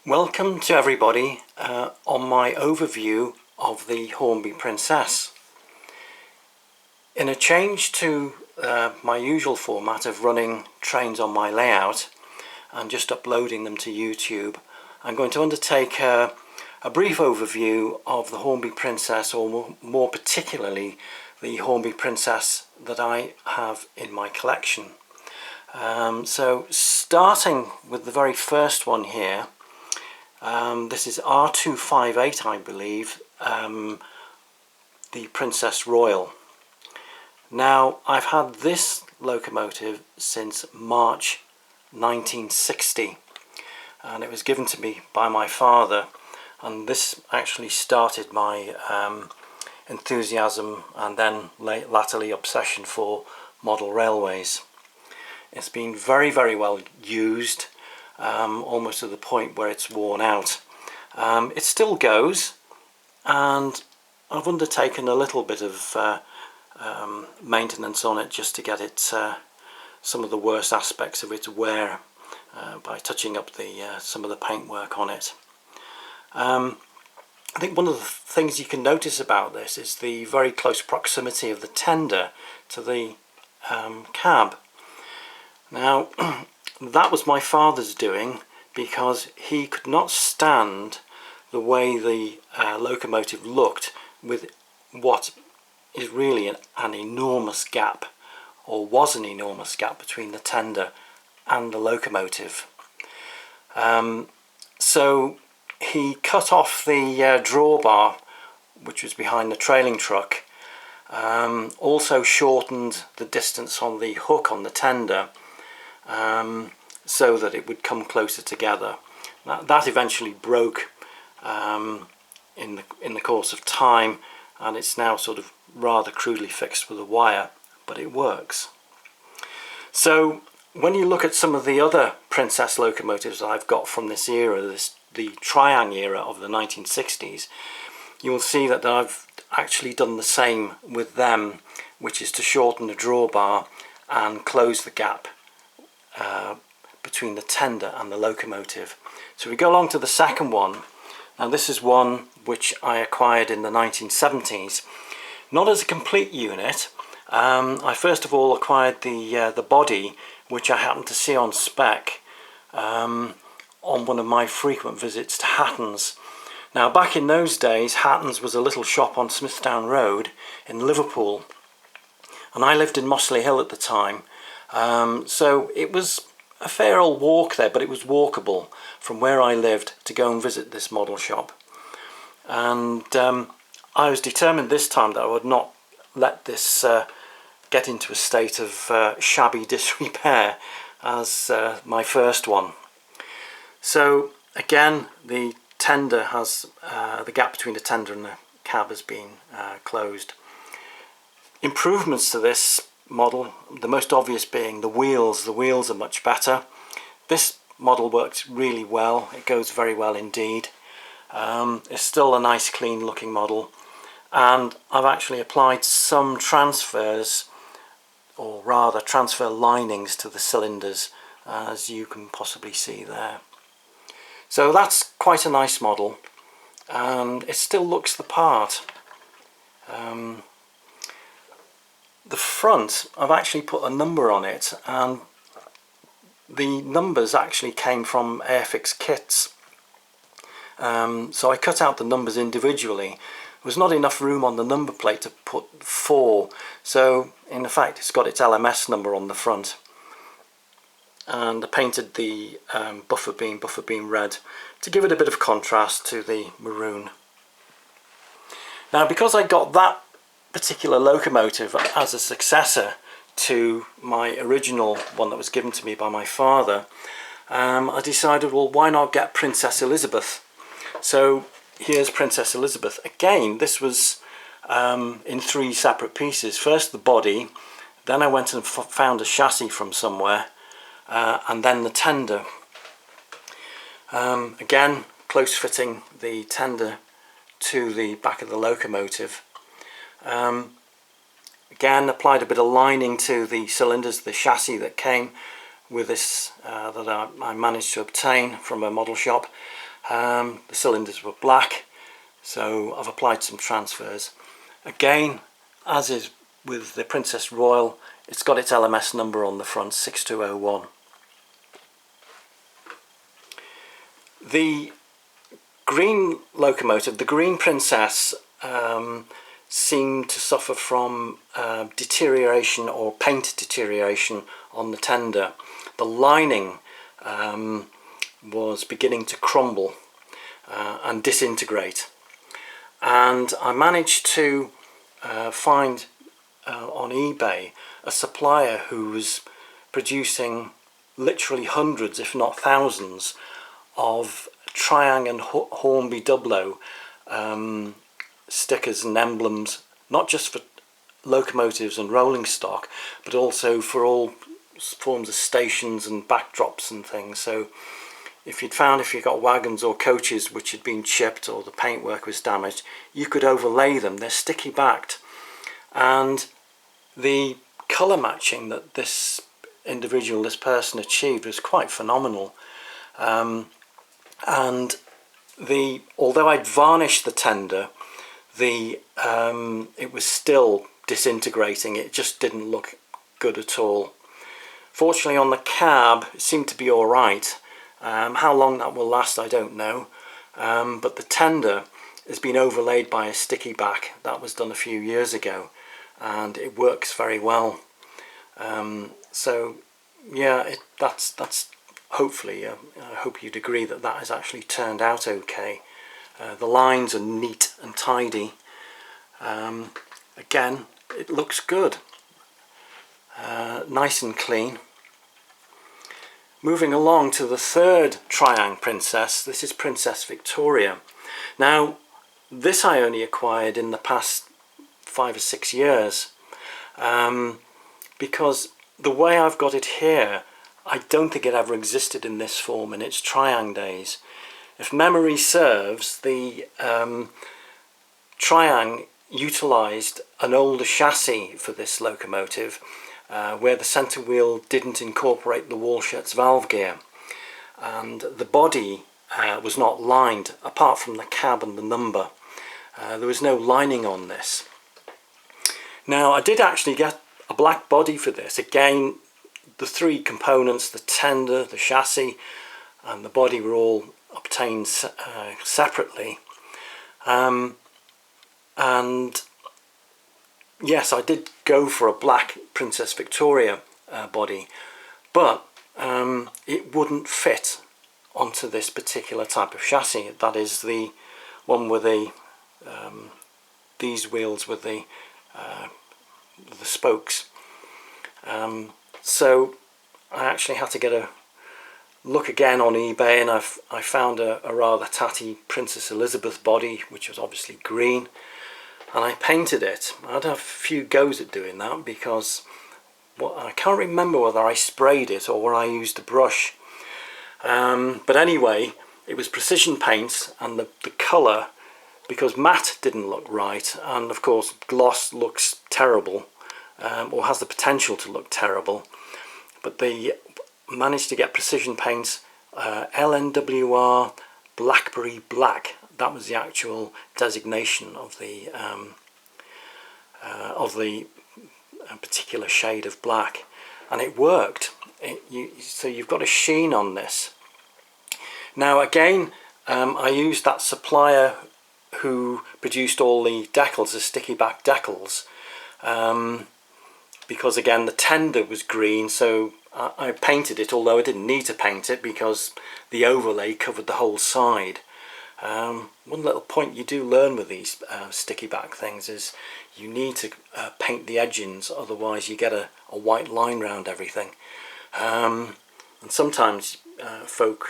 Welcome to everybody on my overview of the Hornby Princess. In a change to my usual format of running trains on my layout and just uploading them to YouTube, I'm going to undertake a brief overview of the Hornby Princess, or more particularly the Hornby Princess that I have in my collection. So starting with the very first one here, this is R258, I believe, the Princess Royal. Now, I've had this locomotive since March 1960, and it was given to me by my father, and this actually started my enthusiasm and then latterly obsession for model railways. It's been very, very well used. Almost to the point where it's worn out. It still goes, and I've undertaken a little bit of maintenance on it just to get it some of the worst aspects of its wear by touching up some of the paintwork on it. I think one of the things you can notice about this is the very close proximity of the tender to the cab. Now, that was my father's doing because he could not stand the way the locomotive looked with what is really an enormous gap, or was an enormous gap, between the tender and the locomotive. So he cut off the drawbar, which was behind the trailing truck, also shortened the distance on the hook on the tender, so that it would come closer together. That eventually broke in the course of time, and it's now sort of rather crudely fixed with a wire, but it works. So when you look at some of the other Princess locomotives that I've got from this era, the Triang era of the 1960s, you will see that I've actually done the same with them, which is to shorten the drawbar and close the gap between the tender and the locomotive. So we go along to the second one. Now this is one which I acquired in the 1970s, not as a complete unit. I first of all acquired the body, which I happened to see on spec on one of my frequent visits to Hatton's. Now, back in those days, Hatton's was a little shop on Smithdown Road in Liverpool, and I lived in Mossley Hill at the time. So it was a fair old walk there, but it was walkable from where I lived to go and visit this model shop. And I was determined this time that I would not let this get into a state of shabby disrepair as my first one. So again, the tender has the gap between the tender and the cab has been closed. Improvements to this model, the most obvious being the wheels. The wheels are much better. This model works really well. It goes very well indeed. It's still a nice clean looking model, and I've actually applied some transfers, or rather transfer linings, to the cylinders, as you can possibly see there. So that's quite a nice model, and it still looks the part. The front, I've actually put a number on it, and the numbers actually came from Airfix kits. So I cut out the numbers individually. There was not enough room on the number plate to put 4, so in fact it's got its LMS number on the front. And I painted the buffer beam red to give it a bit of contrast to the maroon. Now, because I got that particular locomotive as a successor to my original one that was given to me by my father, I decided, well, why not get Princess Elizabeth? So here's Princess Elizabeth. Again, this was in 3 separate pieces. First the body, then I went and found a chassis from somewhere, and then the tender. Again, close fitting the tender to the back of the locomotive. Again, applied a bit of lining to the cylinders, the chassis that came with this that I managed to obtain from a model shop, The cylinders were black, so I've applied some transfers. Again, as is with the Princess Royal, it's got its LMS number on the front, 6201. The green locomotive, the Green Princess, seemed to suffer from deterioration or paint deterioration on the tender. The lining was beginning to crumble and disintegrate, and I managed to find on eBay a supplier who was producing literally hundreds, if not thousands, of Triang and Hornby Dublo stickers and emblems, not just for locomotives and rolling stock, but also for all forms of stations and backdrops and things. So if you got wagons or coaches which had been chipped or the paintwork was damaged, you could overlay them. They're sticky backed, and the colour matching that this person achieved was quite phenomenal. And although I'd varnished the tender, it was still disintegrating. It just didn't look good at all. Fortunately, on the cab it seemed to be all right. How long that will last I don't know, but the tender has been overlaid by a sticky back. That was done a few years ago, and it works very well. So yeah, that's hopefully, I hope you'd agree that that has actually turned out okay. The lines are neat and tidy. Again, it looks good, nice and clean. Moving along to the third Triang Princess, this is Princess Victoria. Now, this I only acquired in the past 5 or 6 years, because the way I've got it here, I don't think it ever existed in this form in its Triang days. If memory serves, the Triang utilised an older chassis for this locomotive, where the centre wheel didn't incorporate the Walschaerts valve gear, and the body was not lined apart from the cab and the number. There was no lining on this. Now, I did actually get a black body for this. Again, the three components, the tender, the chassis and the body, were all obtained separately, and yes, I did go for a black Princess Victoria body, but it wouldn't fit onto this particular type of chassis. That is the one with these wheels with the spokes. So I actually had to get a look again on eBay, and I found a rather tatty Princess Elizabeth body, which was obviously green, and I painted it. I'd have a few goes at doing that because I can't remember whether I sprayed it or whether I used a brush. But anyway, it was precision paints, and the colour, because matte didn't look right, and of course gloss looks terrible, or has the potential to look terrible, but they managed to get precision paints, LNWR Blackberry Black. That was the actual designation of the particular shade of black, and it worked. So you've got a sheen on this. Now again, I used that supplier who produced all the decals, the sticky back decals, because again the tender was green, so I painted it, although I didn't need to paint it because the overlay covered the whole side. One little point you do learn with these sticky back things is you need to paint the edgings, otherwise you get a white line around everything. And sometimes folk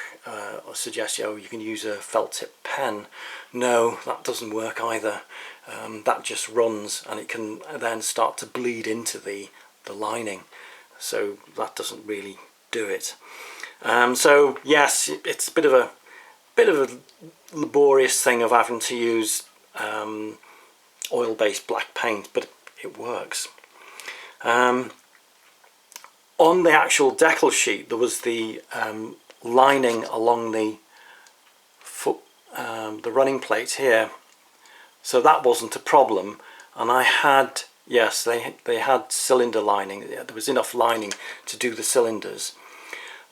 suggest, oh, you can use a felt tip pen. No, that doesn't work either. That just runs, and it can then start to bleed into the lining, so that doesn't really do it. So yes, it's a bit of a laborious thing of having to use oil-based black paint, but it works. On the actual decal sheet there was the lining along the the running plate here, so that wasn't a problem. And I had, yes, they had cylinder lining. There was enough lining to do the cylinders.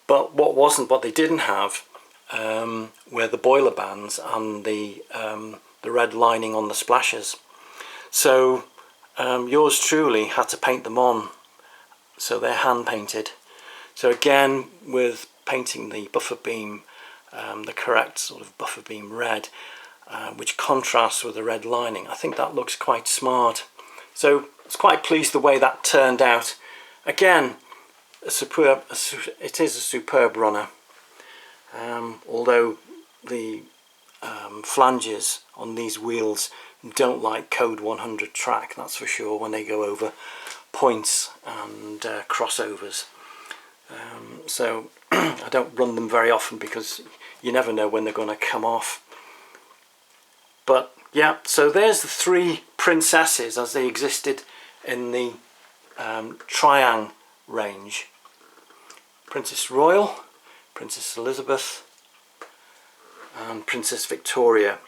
But what they didn't have were the boiler bands and the red lining on the splashes. So yours truly had to paint them on. So they're hand painted. So again, with painting the buffer beam, the correct sort of buffer beam red, which contrasts with the red lining, I think that looks quite smart. So I was quite pleased the way that turned out. Again, it is a superb runner, although the flanges on these wheels don't like code 100 track, that's for sure, when they go over points and crossovers. So I don't run them very often because you never know when they're going to come off. But yeah, so there's the three princesses as they existed in the Triang range. Princess Royal, Princess Elizabeth and Princess Victoria.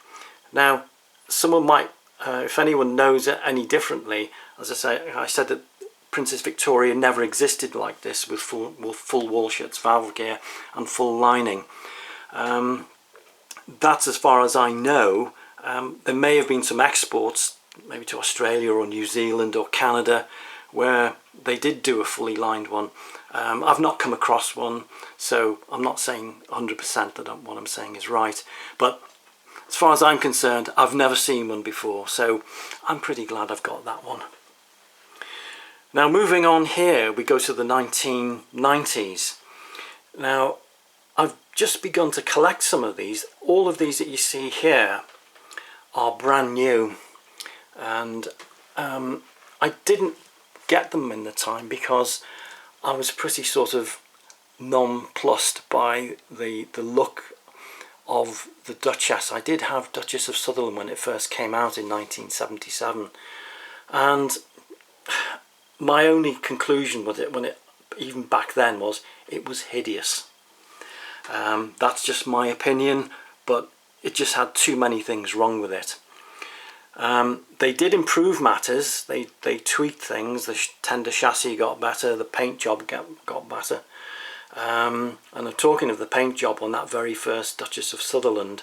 Now someone might, if anyone knows it any differently, as I said that Princess Victoria never existed like this with full wall shuts, valve gear and full lining. That's as far as I know. There may have been some exports, maybe to Australia or New Zealand or Canada, where they did do a fully lined one. I've not come across one, so I'm not saying 100% that what I'm saying is right, but as far as I'm concerned, I've never seen one before, so I'm pretty glad I've got that one. Now moving on here, we go to the 1990s. Now I've just begun to collect some of these. All of these that you see here are brand new, and I didn't get them in the time because I was pretty sort of nonplussed by the look of the Duchess. I did have Duchess of Sutherland when it first came out in 1977, and my only conclusion with it, even back then, was it was hideous. That's just my opinion, but it just had too many things wrong with it. They did improve matters. They tweaked things. The tender chassis got better. The paint job got better. And I'm talking of the paint job on that very first Duchess of Sutherland.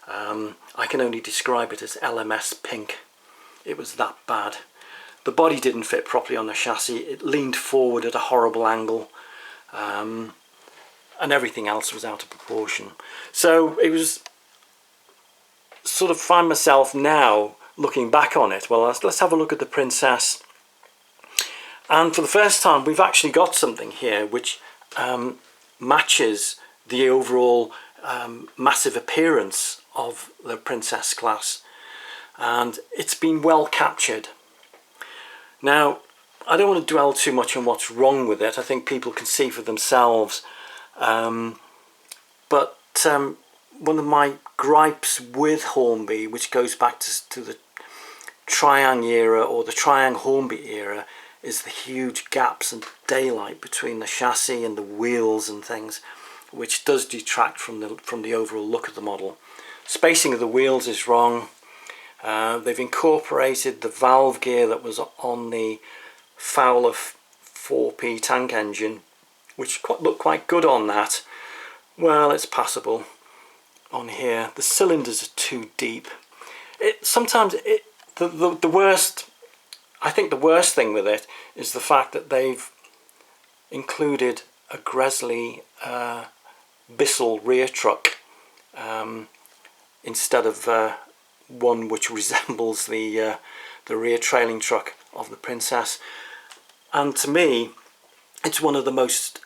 I can only describe it as LMS pink. It was that bad. The body didn't fit properly on the chassis. It leaned forward at a horrible angle. And everything else was out of proportion. So it was sort of, find myself now looking back on it. Well, let's have a look at the Princess. And for the first time, we've actually got something here which matches the overall massive appearance of the Princess class, and it's been well captured. Now, I don't want to dwell too much on what's wrong with it. I think people can see for themselves. But one of my gripes with Hornby, which goes back to the Triang era or the Triang Hornby era, is the huge gaps and daylight between the chassis and the wheels and things, which does detract from the overall look of the model. Spacing of the wheels is wrong. They've incorporated the valve gear that was on the Fowler 4P tank engine, which looked quite good on that. Well, it's passable on here. The cylinders are too deep. The worst, I think the worst thing with it is the fact that they've included a Gresley Bissell rear truck instead of one which resembles the rear trailing truck of the Princess. And to me, it's one of the most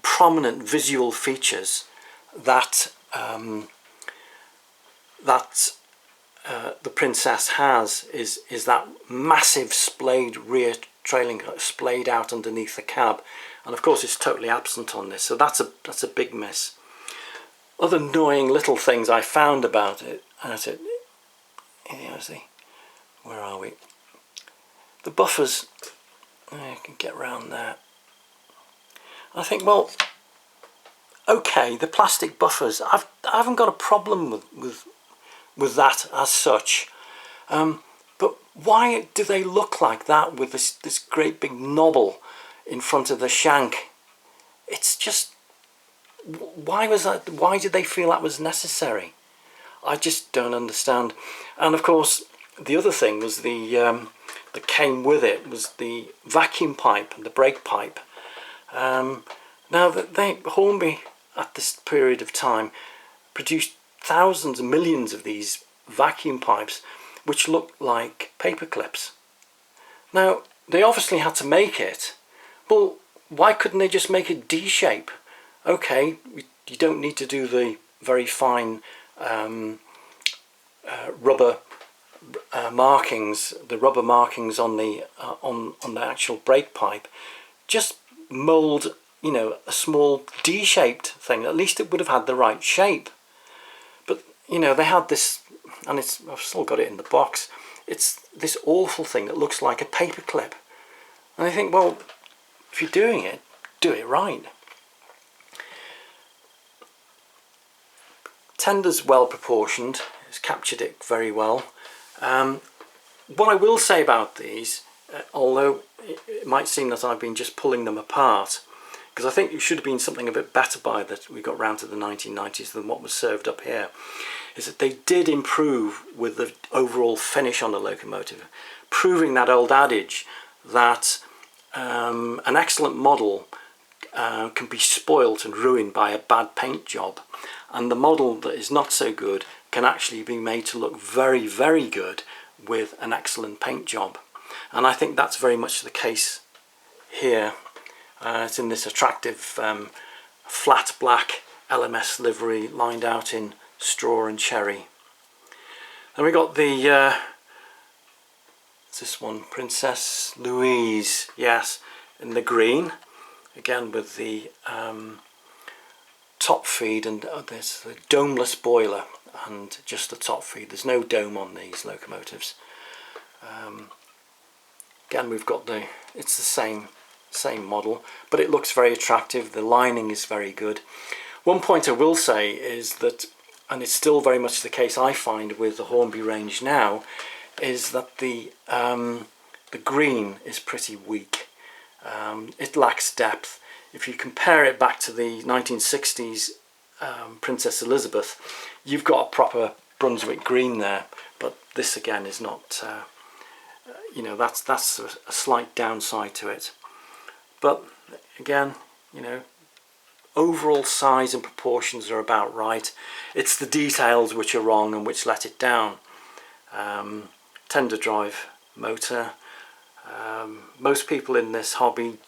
prominent visual features that the Princess has is that massive splayed rear trailing, splayed out underneath the cab, and of course it's totally absent on this, so that's a big miss. Other annoying little things I found about it, where are we? The buffers, I can get around there. I think, well, okay, the plastic buffers, I haven't got a problem with with that as such. But why do they look like that with this great big knobble in front of the shank? It's just, why was that? Why did they feel that was necessary? I just don't understand. And of course, the other thing was that came with it was the vacuum pipe and the brake pipe. Now that Hornby at this period of time produced thousands and millions of these vacuum pipes which looked like paper clips. Now they obviously had to make it. Well, why couldn't they just make a D shape? Okay, you don't need to do the very fine rubber markings, the rubber markings on the actual brake pipe. Just mold, you know, a small D-shaped thing. At least it would have had the right shape. But you know, they had this, and I've still got it in the box. It's this awful thing that looks like a paper clip. And I think, well, if you're doing it, do it right. Tender's well proportioned. It's captured it very well. What I will say about these, although it might seem that I've been just pulling them apart, because I think it should have been something a bit better by that we got round to the 1990s than what was served up here, is that they did improve with the overall finish on the locomotive, proving that old adage that an excellent model can be spoilt and ruined by a bad paint job, and the model that is not so good can actually be made to look very, very good with an excellent paint job. And I think that's very much the case here. It's in this attractive flat black LMS livery lined out in straw and cherry. Then we got the this one, Princess Louise, yes, in the green, again with the top feed, and there's the domeless boiler and just the top feed. There's no dome on these locomotives. Again, we've got it's the same model, but it looks very attractive. The lining is very good. One point I will say is that, and it's still very much the case I find with the Hornby range now, is that the green is pretty weak. It lacks depth. If you compare it back to the 1960s Princess Elizabeth, you've got a proper Brunswick green there, but this again is not, you know, that's a slight downside to it. But again, you know, overall size and proportions are about right. It's the details which are wrong and which let it down. Tender drive motor. Most people in this hobby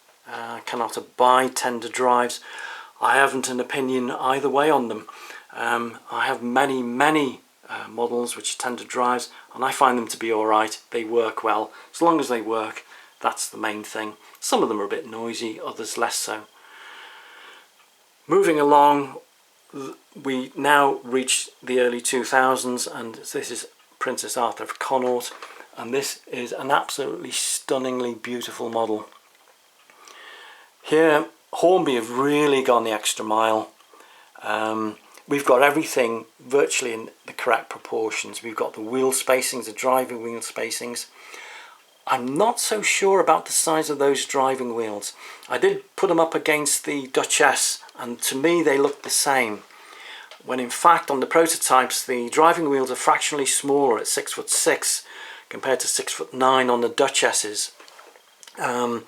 cannot abide tender drives. I haven't an opinion either way on them. I have many models which are tender drives, and I find them to be alright. They work well. As long as they work, that's the main thing. Some of them are a bit noisy, others less so. Moving along, we now reach the early 2000s, and this is Princess Arthur of Connaught, and this is an absolutely stunningly beautiful model. Here Hornby have really gone the extra mile. We've got everything virtually in the correct proportions. We've got the wheel spacings, the driving wheel spacings. I'm not so sure about the size of those driving wheels. I did put them up against the Duchess, and to me they look the same, when in fact on the prototypes the driving wheels are fractionally smaller at 6'6" compared to 6'9" on the Duchesses. And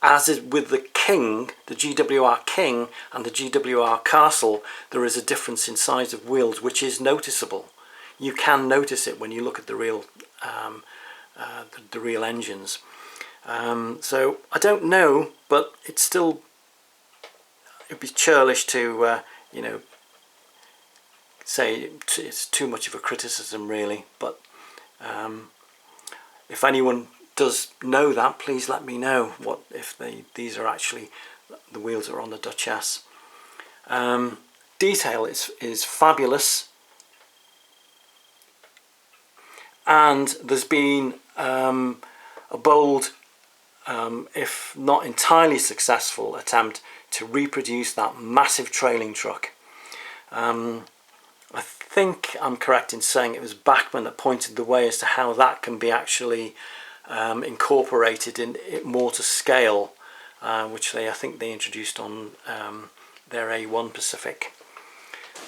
as is with the King, the GWR King and the GWR Castle, there is a difference in size of wheels which is noticeable. You can notice it when you look at the real engines. So I don't know, but it's still, it'd be churlish to you know, say it's too much of a criticism really. But if anyone does know that, please let me know what if these are actually the wheels that are on the Duchess. Detail is fabulous, and there's been a bold, if not entirely successful, attempt to reproduce that massive trailing truck. I think I'm correct in saying it was Bachmann that pointed the way as to how that can be actually incorporated in it more to scale, which I think they introduced on their A1 Pacific.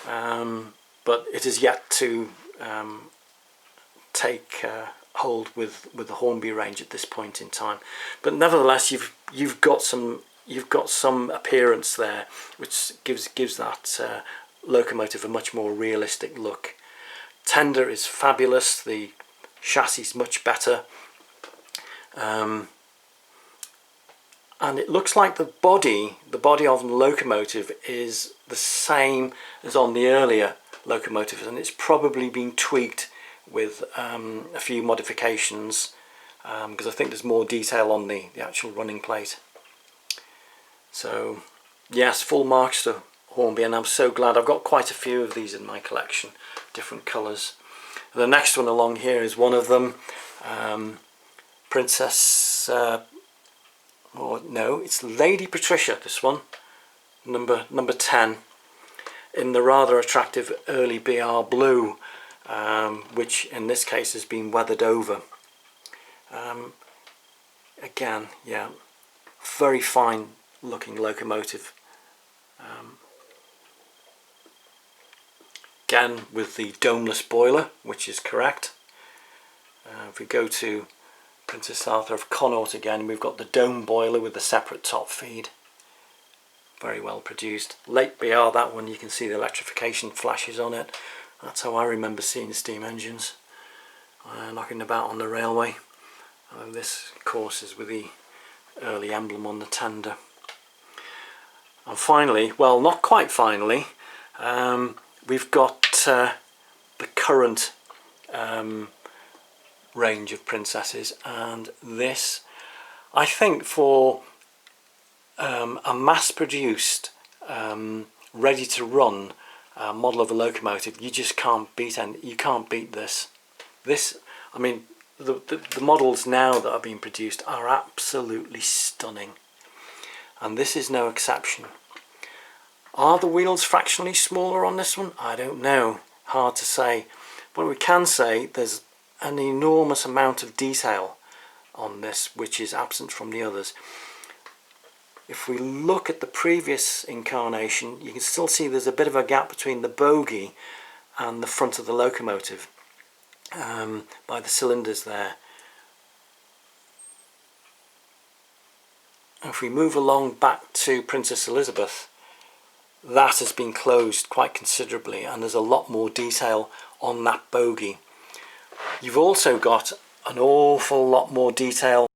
But it is yet to take hold with the Hornby range at this point in time. But nevertheless, you've got some appearance there, which gives that locomotive a much more realistic look. Tender is fabulous. The chassis is much better, and it looks like the body of the locomotive is the same as on the earlier locomotives, and it's probably been tweaked with a few modifications, because I think there's more detail on the actual running plate. So yes, full marks to Hornby, and I'm so glad. I've got quite a few of these in my collection, different colours. The next one along here is one of them, Princess, no, it's Lady Patricia, this one, number 10, in the rather attractive early BR blue, which in this case has been weathered over. Again, yeah, very fine looking locomotive. Again with the domeless boiler, which is correct. If we go to Princess Arthur of Connaught again, we've got the dome boiler with the separate top feed. Very well produced. Late BR, that one, you can see the electrification flashes on it. That's how I remember seeing steam engines knocking about on the railway. This of course is with the early emblem on the tender. And finally, well, not quite finally, we've got the current range of Princesses, and this, I think, for a mass-produced, ready-to-run model of a locomotive, you just can't beat, and you can't beat this. I mean, the models now that are being produced are absolutely stunning, and this is no exception. Are the wheels fractionally smaller on this one? I don't know, hard to say. But we can say there's an enormous amount of detail on this which is absent from the others. If we look at the previous incarnation, you can still see there's a bit of a gap between the bogie and the front of the locomotive, by the cylinders there. If we move along back to Princess Elizabeth, that has been closed quite considerably, and there's a lot more detail on that bogie. You've also got an awful lot more detail